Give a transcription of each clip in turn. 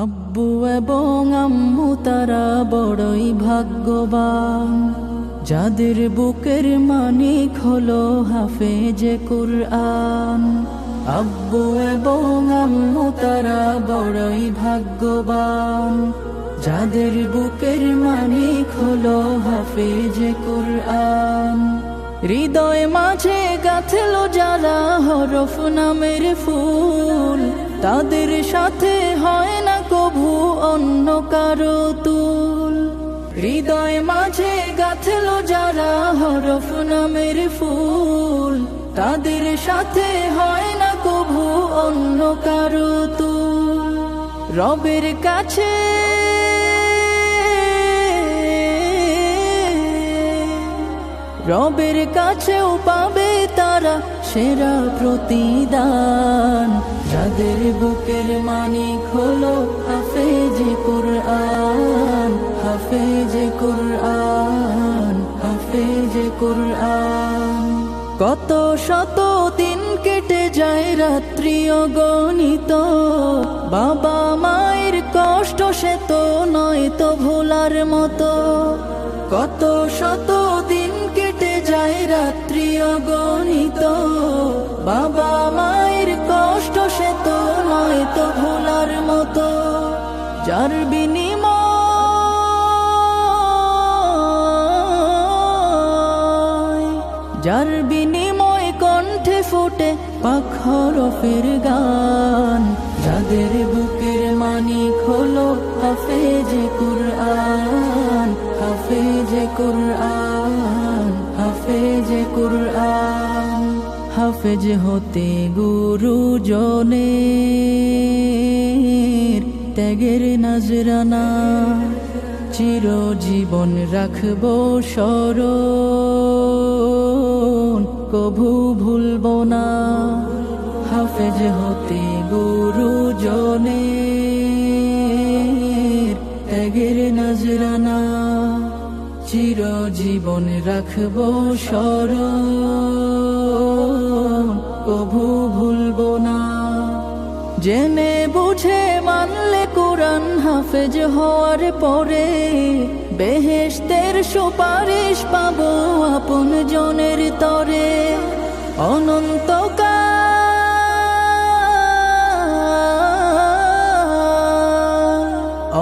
আব্বু এবং আম্মু তারা বড়ই ভাগ্যবান, যাদের বুকের মানিক হলো হাফেজে কুরআন। আব্বু এবং আম্মু তারা বড়ই ভাগ্যবান, যাদের বুকের মানিক হলো হাফেজে কুরআন। হৃদয় মাঝে গাঁথলো যারা হরফ নামের ফুল, তাদের সাথে হয় না কভু অন্য কারো তুল। হৃদয় মাঝে গাঁথলো যারা হরফ নামের ফুল, তাদের সাথে হয় না কভু অন্য কারো তুল। রবের কাছে রবের কাছেও পাবে তারা সেরা প্রতিদান, যাদের বুকের মানিক হলো হাফেজে কুরআন, হাফেজে কুরআন, হাফেজে কুরআন। কত শত দিন কেটে যায় রাত্রি অগণিত, বাবা মায়ের কষ্ট সে তো নয় তো ভোলার মতো। কত শত দিন কেটে যায় রাত্রি অগণিত, বাবা মায়ের কষ্ট সে তো নয় তো ভোলার মতো। যার বিনিময় কণ্ঠে ফুটে পাক হরফের গান, যাদের বুকের মানিক হলো হাফেজে কুরআন, হাফেজে কুরআন, হাফেজে কুরআন। হাফেজ হতে গুরুজনের ত্যাগের নজরানা, চিরজীবন রাখবো স্মরণ, কভু ভুলবো না। হাফেজ হতে গুরুজনের ত্যাগের নজরানা, চিরজীবন রাখবো স্মরণ, কভু ভুলবো না। জেনে বুঝে মানলে কুরআন হাফেজ হওয়ার পরে, বেহেশতের সুপারিশ পাবো আপন জনের তরে।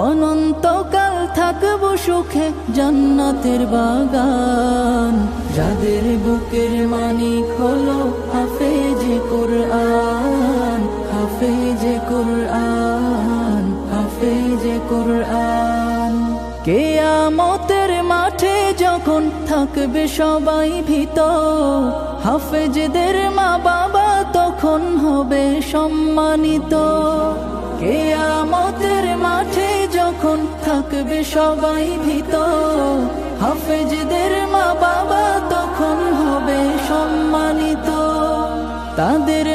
অনন্তকাল থাকবো সুখে জান্নাতের বাগান, যাদের বুকের মানিক হলো হাফেজে কুরআন, হাফেজে কুরআন, হাফেজে কুরআন। কিয়ামতের মাঠে যখন থাকবে সবাই ভীত, হাফেজদের মা বাবা তখন হবে সম্মানিত। কিয়ামতের মাঠে যখন থাকবে সবাই ভীত, হাফেজদের মা বাবা তখন হবে সম্মানিত। তাদের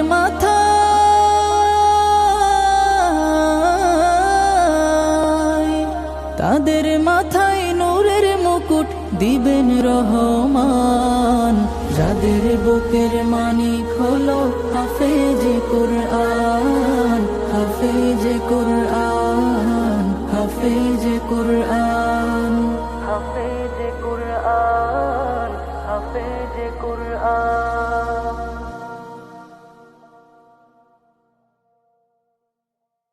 মাথায় নূরের মুকুট দিবেন রহমান, যাদের বুকের মানিক হলো হাফেজে কুরআন, হাফেজে কুরআন, হাফেজে কুরআন, হাফেজে কুরআন, হাফেজে কুরআন।